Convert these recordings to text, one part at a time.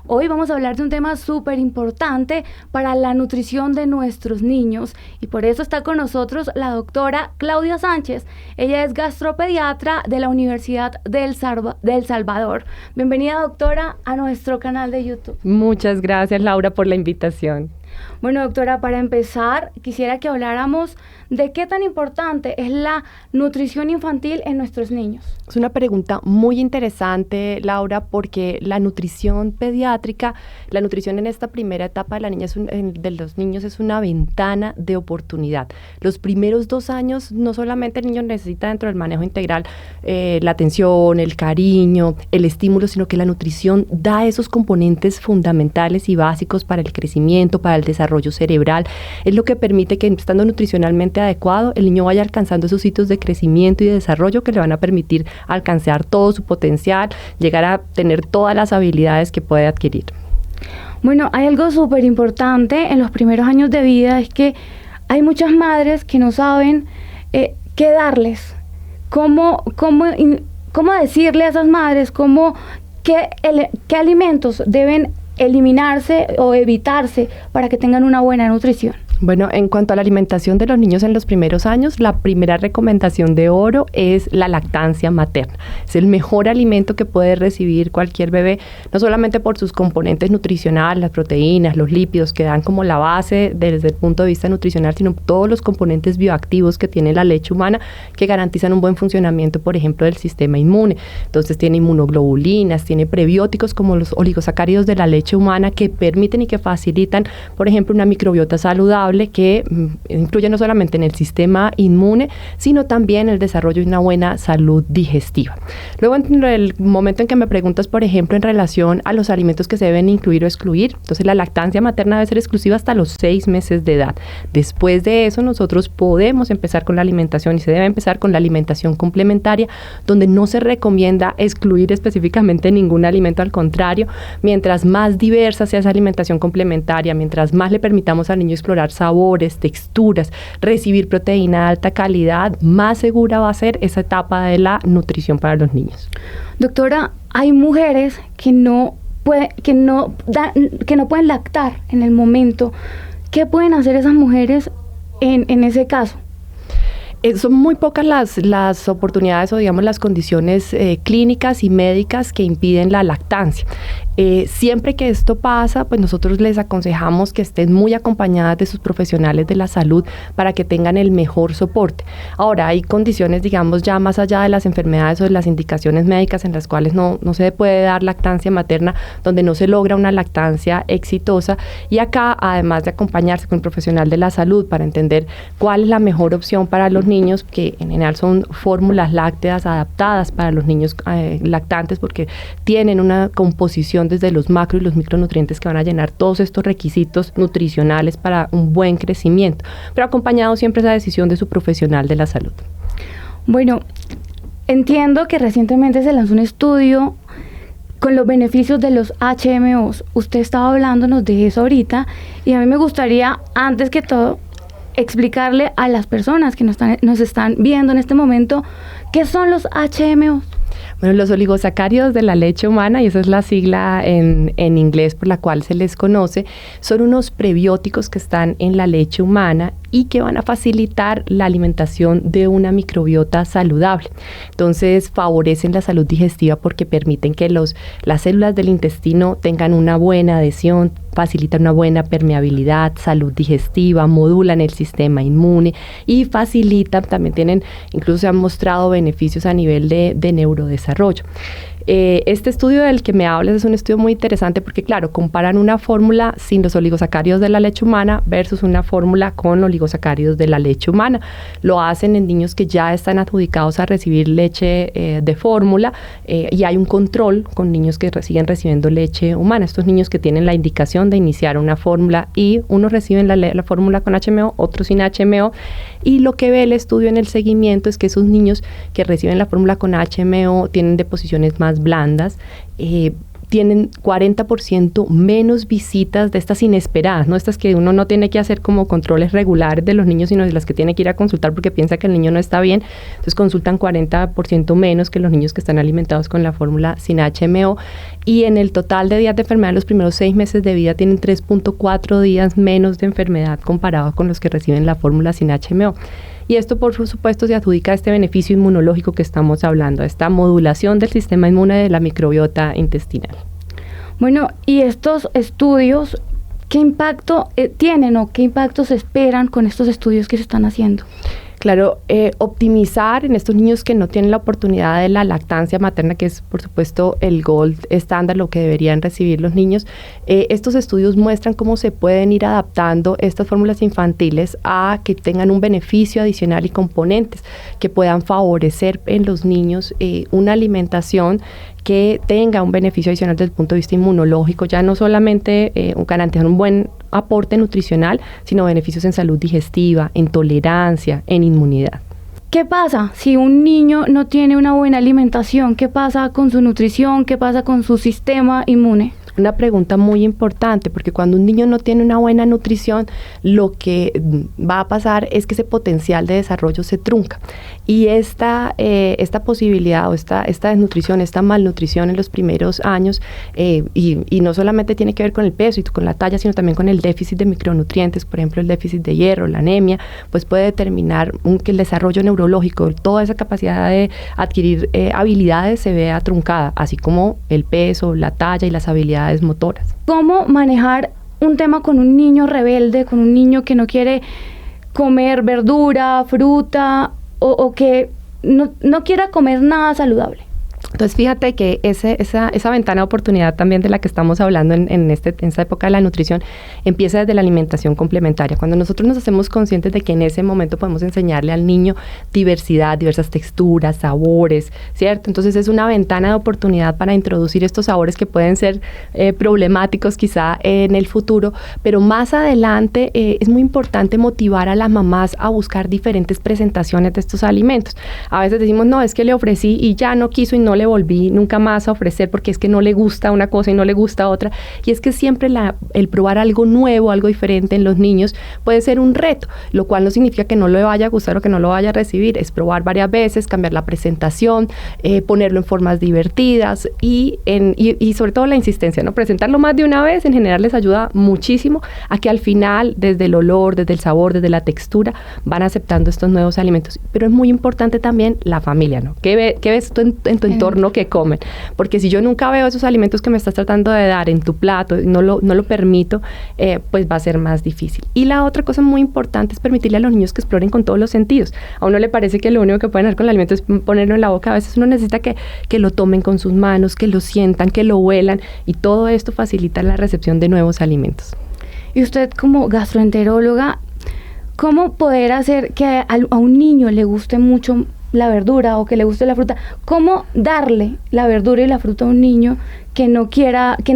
Hoy vamos a hablar de un tema súper importante para la nutrición de nuestros niños y por eso está con nosotros la doctora Claudia Sánchez. Ella es gastropediatra de la Universidad del Salvador. Bienvenida, doctora, a nuestro canal de YouTube. Muchas gracias, Laura, por la invitación. Bueno, doctora, para empezar, quisiera que habláramos de qué tan importante es la nutrición infantil en nuestros niños. Es una pregunta muy interesante, Laura, porque la nutrición pediátrica, la nutrición en esta primera etapa de la niña de los niños es una ventana de oportunidad. Los primeros 2 años, no solamente el niño necesita dentro del manejo integral la atención, el cariño, el estímulo, sino que la nutrición da esos componentes fundamentales y básicos para el crecimiento, para el desarrollo cerebral. Es lo que permite que, estando nutricionalmente adecuado, el niño vaya alcanzando esos hitos de crecimiento y de desarrollo que le van a permitir alcanzar todo su potencial, llegar a tener todas las habilidades que puede adquirir. Bueno, hay algo súper importante en los primeros años de vida, es que hay muchas madres que no saben qué darles, cómo decirle a esas madres qué alimentos deben eliminarse o evitarse para que tengan una buena nutrición. Bueno, en cuanto a la alimentación de los niños en los primeros años, la primera recomendación de oro es la lactancia materna. Es el mejor alimento que puede recibir cualquier bebé, no solamente por sus componentes nutricionales, las proteínas, los lípidos que dan como la base desde el punto de vista nutricional, sino todos los componentes bioactivos que tiene la leche humana que garantizan un buen funcionamiento, por ejemplo, del sistema inmune. Entonces tiene inmunoglobulinas, tiene prebióticos como los oligosacáridos de la leche humana que permiten y que facilitan, por ejemplo, una microbiota saludable que incluye no solamente en el sistema inmune, sino también el desarrollo de una buena salud digestiva. Luego, en el momento en que me preguntas, por ejemplo, en relación a los alimentos que se deben incluir o excluir, entonces la lactancia materna debe ser exclusiva hasta los 6 meses de edad. Después de eso, nosotros podemos empezar con la alimentación y se debe empezar con la alimentación complementaria, donde no se recomienda excluir específicamente ningún alimento, al contrario, mientras más diversa sea esa alimentación complementaria, mientras más le permitamos al niño explorar sabores, texturas, recibir proteína de alta calidad, más segura va a ser esa etapa de la nutrición para los niños. Doctora, hay mujeres que no pueden lactar en el momento. ¿Qué pueden hacer esas mujeres en ese caso? Son muy pocas las oportunidades o digamos las condiciones clínicas y médicas que impiden la lactancia. Siempre que esto pasa, pues nosotros les aconsejamos que estén muy acompañadas de sus profesionales de la salud para que tengan el mejor soporte. Ahora, hay condiciones, digamos, ya más allá de las enfermedades o de las indicaciones médicas en las cuales no se puede dar lactancia materna, donde no se logra una lactancia exitosa, y acá, además de acompañarse con un profesional de la salud para entender cuál es la mejor opción para los niños, que en general son fórmulas lácteas adaptadas para los niños lactantes, porque tienen una composición desde los macro y los micronutrientes que van a llenar todos estos requisitos nutricionales para un buen crecimiento, pero acompañado siempre esa decisión de su profesional de la salud. Bueno, entiendo que recientemente se lanzó un estudio con los beneficios de los HMOs. Usted estaba hablándonos de eso ahorita y a mí me gustaría, antes que todo, explicarle a las personas que nos están viendo en este momento qué son los HMOs. Bueno, los oligosacáridos de la leche humana, y esa es la sigla en inglés por la cual se les conoce, son unos prebióticos que están en la leche humana y que van a facilitar la alimentación de una microbiota saludable. Entonces favorecen la salud digestiva porque permiten que las células del intestino tengan una buena adhesión, facilitan una buena permeabilidad, salud digestiva, modulan el sistema inmune y facilitan, también incluso se han mostrado beneficios a nivel de neurodesarrollo. Este estudio del que me hablas es un estudio muy interesante porque, claro, comparan una fórmula sin los oligosacáridos de la leche humana versus una fórmula con oligosacáridos de la leche humana. Lo hacen en niños que ya están adjudicados a recibir leche de fórmula y hay un control con niños que siguen recibiendo leche humana. Estos niños que tienen la indicación de iniciar una fórmula y unos reciben la fórmula con HMO, otros sin HMO, y lo que ve el estudio en el seguimiento es que esos niños que reciben la fórmula con HMO tienen deposiciones más blandas, tienen 40% menos visitas de estas inesperadas, ¿no? Estas que uno no tiene que hacer como controles regulares de los niños, sino de las que tiene que ir a consultar porque piensa que el niño no está bien. Entonces consultan 40% menos que los niños que están alimentados con la fórmula sin HMO. Y en el total de días de enfermedad, los primeros 6 meses de vida tienen 3.4 días menos de enfermedad comparado con los que reciben la fórmula sin HMO. Y esto, por supuesto, se adjudica a este beneficio inmunológico que estamos hablando, a esta modulación del sistema inmune de la microbiota intestinal. Bueno, ¿y estos estudios qué impacto tienen o qué impacto se esperan con estos estudios que se están haciendo? Claro, optimizar en estos niños que no tienen la oportunidad de la lactancia materna, que es por supuesto el gold estándar, lo que deberían recibir los niños. Estos estudios muestran cómo se pueden ir adaptando estas fórmulas infantiles a que tengan un beneficio adicional y componentes que puedan favorecer en los niños una alimentación que tenga un beneficio adicional desde el punto de vista inmunológico, ya no solamente garantizar un buen aporte nutricional, sino beneficios en salud digestiva, en tolerancia, en inmunidad. ¿Qué pasa si un niño no tiene una buena alimentación? ¿Qué pasa con su nutrición? ¿Qué pasa con su sistema inmune? Una pregunta muy importante, porque cuando un niño no tiene una buena nutrición, lo que va a pasar es que ese potencial de desarrollo se trunca. Y esta posibilidad o esta desnutrición, esta malnutrición en los primeros años, y no solamente tiene que ver con el peso y con la talla, sino también con el déficit de micronutrientes, por ejemplo, el déficit de hierro, la anemia, pues puede determinar que el desarrollo neurológico, toda esa capacidad de adquirir habilidades se vea truncada, así como el peso, la talla y las habilidades motoras. ¿Cómo manejar un tema con un niño rebelde, con un niño que no quiere comer verdura, fruta o que no quiera comer nada saludable? Entonces, fíjate que esa ventana de oportunidad también de la que estamos hablando en esta época de la nutrición empieza desde la alimentación complementaria. Cuando nosotros nos hacemos conscientes de que en ese momento podemos enseñarle al niño diversidad, diversas texturas, sabores, ¿cierto? Entonces, es una ventana de oportunidad para introducir estos sabores que pueden ser problemáticos quizá en el futuro, pero más adelante es muy importante motivar a las mamás a buscar diferentes presentaciones de estos alimentos. A veces decimos, no, es que le ofrecí y ya no quiso y no le volví nunca más a ofrecer porque es que no le gusta una cosa y no le gusta otra. Y es que siempre el probar algo nuevo, algo diferente en los niños puede ser un reto, lo cual no significa que no le vaya a gustar o que no lo vaya a recibir. Es probar varias veces, cambiar la presentación, ponerlo en formas divertidas y sobre todo la insistencia, ¿no? Presentarlo más de una vez en general les ayuda muchísimo a que al final, desde el olor, desde el sabor, desde la textura, van aceptando estos nuevos alimentos. Pero es muy importante también la familia, ¿no? ¿Qué ves tú en tu entorno que comen? Porque si yo nunca veo esos alimentos que me estás tratando de dar en tu plato, no lo permito, pues va a ser más difícil. Y la otra cosa muy importante es permitirle a los niños que exploren con todos los sentidos. A uno le parece que lo único que pueden hacer con el alimento es ponerlo en la boca. A veces uno necesita que lo tomen con sus manos, que lo sientan, que lo huelan, y todo esto facilita la recepción de nuevos alimentos. Y usted, como gastroenteróloga, ¿cómo poder hacer que a un niño le guste mucho la verdura o que le guste la fruta? ¿Cómo darle la verdura y la fruta a un niño que no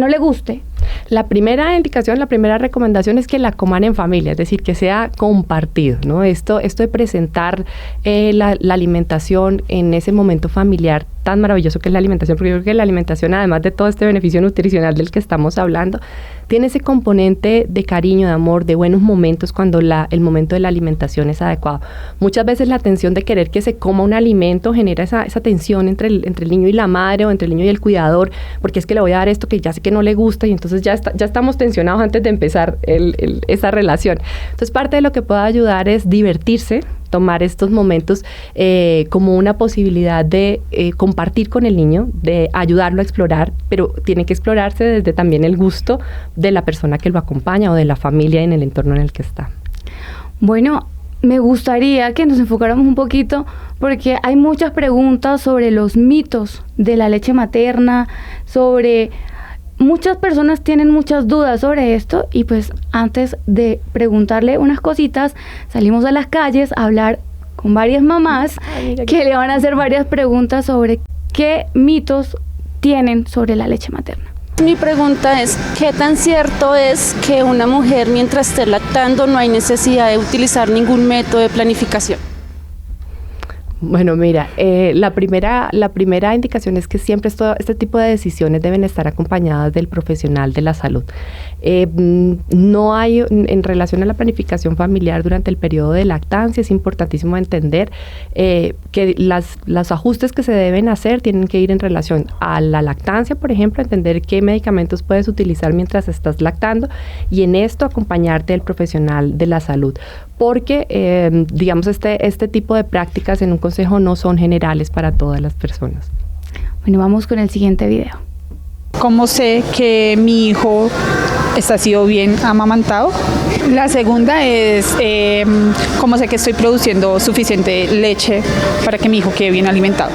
le guste? La primera indicación, la primera recomendación es que la coman en familia, es decir, que sea compartido, ¿no? Esto de presentar la alimentación en ese momento familiar tan maravilloso que es la alimentación, porque yo creo que la alimentación, además de todo este beneficio nutricional del que estamos hablando, tiene ese componente de cariño, de amor, de buenos momentos cuando el momento de la alimentación es adecuado. Muchas veces la tensión de querer que se coma un alimento genera esa tensión entre el niño y la madre, o entre el niño y el cuidador, porque es que le voy a dar esto que ya sé que no le gusta, y entonces ya estamos tensionados antes de empezar esa relación. Entonces, parte de lo que puede ayudar es divertirse, tomar estos momentos como una posibilidad de compartir con el niño, de ayudarlo a explorar, pero tiene que explorarse desde también el gusto de la persona que lo acompaña o de la familia en el entorno en el que está. Bueno, me gustaría que nos enfocáramos un poquito porque hay muchas preguntas sobre los mitos de la leche materna, muchas personas tienen muchas dudas sobre esto, y pues antes de preguntarle unas cositas, salimos a las calles a hablar con varias mamás que le van a hacer varias preguntas sobre qué mitos tienen sobre la leche materna. Mi pregunta es, ¿qué tan cierto es que una mujer mientras esté lactando no hay necesidad de utilizar ningún método de planificación? Bueno, mira, la primera indicación es que siempre este tipo de decisiones deben estar acompañadas del profesional de la salud. No hay, en relación a la planificación familiar durante el periodo de lactancia, es importantísimo entender que los ajustes que se deben hacer tienen que ir en relación a la lactancia, por ejemplo, entender qué medicamentos puedes utilizar mientras estás lactando y en esto acompañarte del profesional de la salud. Porque, digamos, este tipo de prácticas en un consejo no son generales para todas las personas. Bueno, vamos con el siguiente video. ¿Cómo sé que mi hijo está siendo bien amamantado? La segunda es cómo sé que estoy produciendo suficiente leche para que mi hijo quede bien alimentado.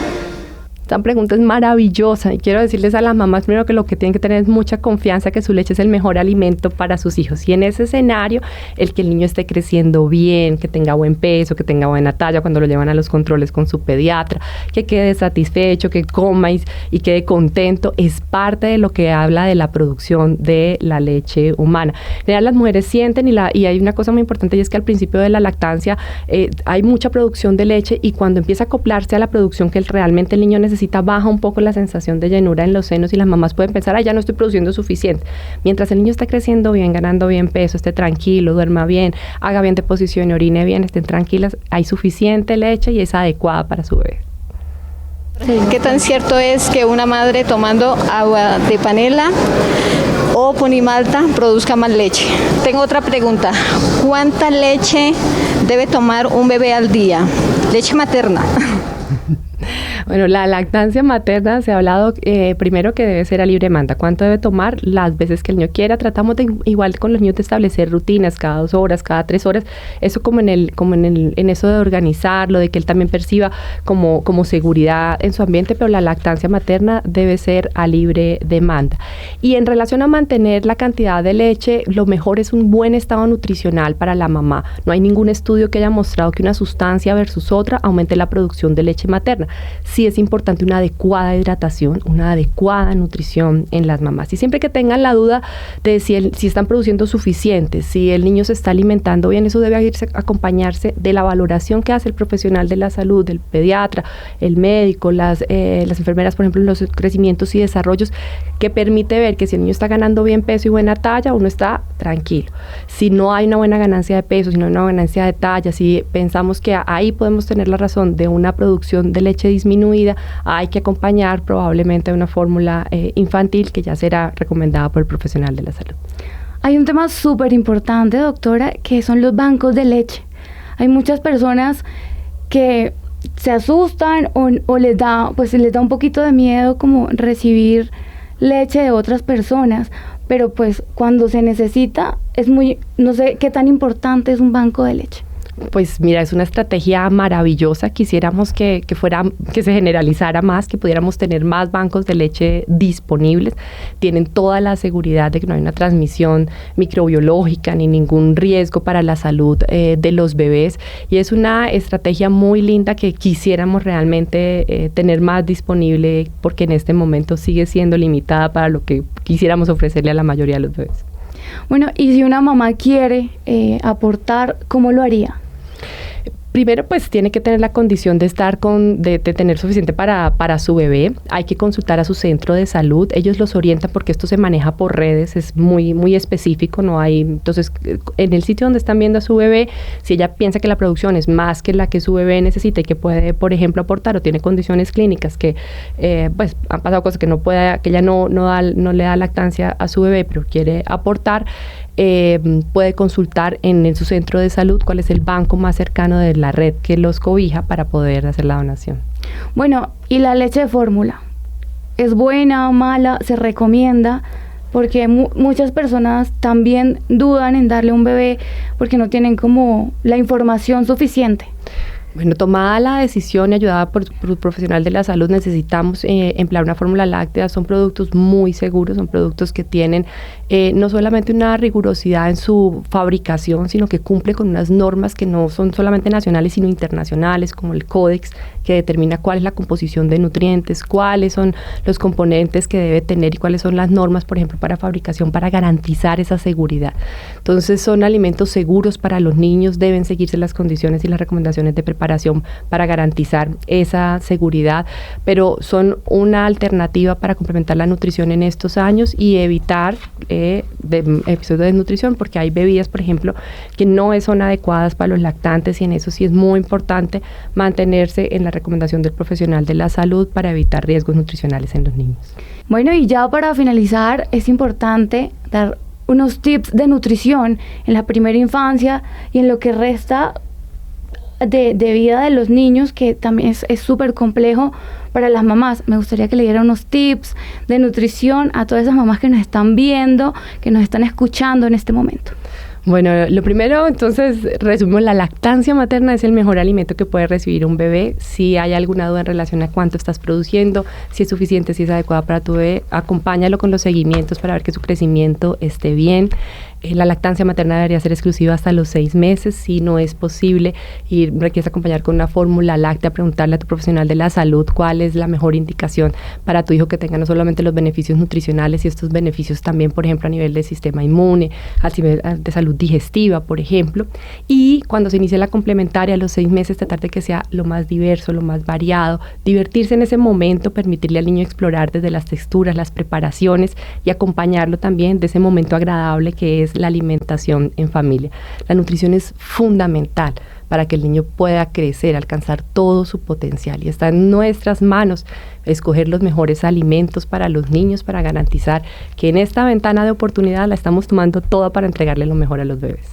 Esta pregunta es maravillosa y quiero decirles a las mamás primero que lo que tienen que tener es mucha confianza que su leche es el mejor alimento para sus hijos. Y en ese escenario, el que el niño esté creciendo bien, que tenga buen peso, que tenga buena talla cuando lo llevan a los controles con su pediatra, que quede satisfecho, que coma y quede contento, es parte de lo que habla de la producción de la leche humana. En general, las mujeres sienten y hay una cosa muy importante y es que al principio de la lactancia hay mucha producción de leche y cuando empieza a acoplarse a la producción que realmente el niño necesita, baja un poco la sensación de llenura en los senos y las mamás pueden pensar, ya no estoy produciendo suficiente. Mientras el niño está creciendo bien, ganando bien peso, esté tranquilo, duerma bien, haga bien deposición y orine bien, estén tranquilas, hay suficiente leche y es adecuada para su bebé. ¿Qué tan cierto es que una madre tomando agua de panela o ponimalta produzca más leche? Tengo otra pregunta. ¿Cuánta leche debe tomar un bebé al día? Leche materna. Bueno, la lactancia materna se ha hablado primero que debe ser a libre demanda. ¿Cuánto debe tomar? Las veces que el niño quiera. Tratamos igual con los niños de establecer rutinas cada 2 horas, cada 3 horas. Eso en eso de organizarlo, de que él también perciba como seguridad en su ambiente, pero la lactancia materna debe ser a libre demanda. Y en relación a mantener la cantidad de leche, lo mejor es un buen estado nutricional para la mamá. No hay ningún estudio que haya mostrado que una sustancia versus otra aumente la producción de leche materna. Sí es importante una adecuada hidratación, una adecuada nutrición en las mamás. Y siempre que tengan la duda de si están produciendo suficiente, si el niño se está alimentando bien, eso debe acompañarse de la valoración que hace el profesional de la salud, el pediatra, el médico, las enfermeras, por ejemplo, en los crecimientos y desarrollos, que permite ver que si el niño está ganando bien peso y buena talla, uno está tranquilo. Si no hay una buena ganancia de peso, si no hay una ganancia de talla, si pensamos que ahí podemos tener la razón de una producción de leche disminuida, hay que acompañar probablemente una fórmula infantil que ya será recomendada por el profesional de la salud. Hay un tema súper importante, doctora, que son los bancos de leche. Hay muchas personas que se asustan o les da un poquito de miedo como recibir leche de otras personas, pero pues cuando se necesita no sé qué tan importante es un banco de leche. Pues mira, es una estrategia maravillosa. Quisiéramos que se generalizara más, que pudiéramos tener más bancos de leche disponibles. Tienen toda la seguridad de que no hay una transmisión microbiológica ni ningún riesgo para la salud de los bebés. Y es una estrategia muy linda que quisiéramos realmente tener más disponible porque en este momento sigue siendo limitada para lo que quisiéramos ofrecerle a la mayoría de los bebés. Bueno, y si una mamá quiere aportar, ¿cómo lo haría? Primero, pues tiene que tener la condición de de tener suficiente para su bebé. Hay que consultar a su centro de salud. Ellos los orientan porque esto se maneja por redes, es muy, muy específico. No hay, entonces, en el sitio donde están viendo a su bebé, si ella piensa que la producción es más que la que su bebé necesita y que puede, por ejemplo, aportar o tiene condiciones clínicas que, pues, han pasado cosas que que ella no le da lactancia a su bebé, pero quiere aportar, puede consultar en su centro de salud cuál es el banco más cercano de la red que los cobija para poder hacer la donación. Bueno, ¿y la leche de fórmula? ¿Es buena o mala? ¿Se recomienda? Porque muchas personas también dudan en darle a un bebé porque no tienen como la información suficiente. Bueno, tomada la decisión y ayudada por un profesional de la salud, necesitamos emplear una fórmula láctea. Son productos muy seguros, son productos que tienen no solamente una rigurosidad en su fabricación, sino que cumple con unas normas que no son solamente nacionales, sino internacionales, como el Códex, que determina cuál es la composición de nutrientes, cuáles son los componentes que debe tener y cuáles son las normas, por ejemplo, para fabricación, para garantizar esa seguridad. Entonces, son alimentos seguros para los niños, deben seguirse las condiciones y las recomendaciones de preparación para garantizar esa seguridad, pero son una alternativa para complementar la nutrición en estos años y evitar episodios de desnutrición, porque hay bebidas, por ejemplo, que no son adecuadas para los lactantes, y en eso sí es muy importante mantenerse en la recomendación del profesional de la salud para evitar riesgos nutricionales en los niños. Bueno, y ya para finalizar, es importante dar unos tips de nutrición en la primera infancia y en lo que resta de vida de los niños, que también es súper complejo para las mamás. Me gustaría que le diera unos tips de nutrición a todas esas mamás que nos están viendo, que nos están escuchando en este momento. Bueno, lo primero, entonces, resumimos, la lactancia materna es el mejor alimento que puede recibir un bebé. Si hay alguna duda en relación a cuánto estás produciendo, si es suficiente, si es adecuada para tu bebé, acompáñalo con los seguimientos para ver que su crecimiento esté bien. La lactancia materna debería ser exclusiva hasta los 6 meses. Si no es posible y requieres acompañar con una fórmula láctea, preguntarle a tu profesional de la salud cuál es la mejor indicación para tu hijo, que tenga no solamente los beneficios nutricionales y estos beneficios también, por ejemplo, a nivel del sistema inmune, a nivel de salud digestiva, por ejemplo. Y cuando se inicie la complementaria a los 6 meses, tratar de que sea lo más diverso, lo más variado, divertirse en ese momento, permitirle al niño explorar desde las texturas, las preparaciones, y acompañarlo también de ese momento agradable que es la alimentación en familia. La nutrición es fundamental para que el niño pueda crecer, alcanzar todo su potencial, y está en nuestras manos escoger los mejores alimentos para los niños, para garantizar que en esta ventana de oportunidad la estamos tomando toda para entregarle lo mejor a los bebés.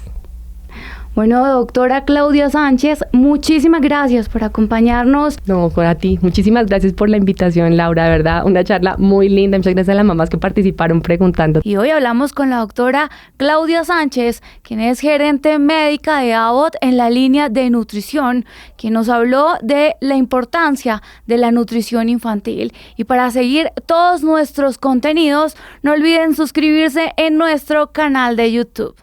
Bueno, doctora Claudia Sánchez, muchísimas gracias por acompañarnos. No, para ti, muchísimas gracias por la invitación, Laura, de verdad, una charla muy linda. Muchas gracias a las mamás que participaron preguntando. Y hoy hablamos con la doctora Claudia Sánchez, quien es gerente médica de Abbott en la línea de nutrición, quien nos habló de la importancia de la nutrición infantil. Y para seguir todos nuestros contenidos, no olviden suscribirse en nuestro canal de YouTube.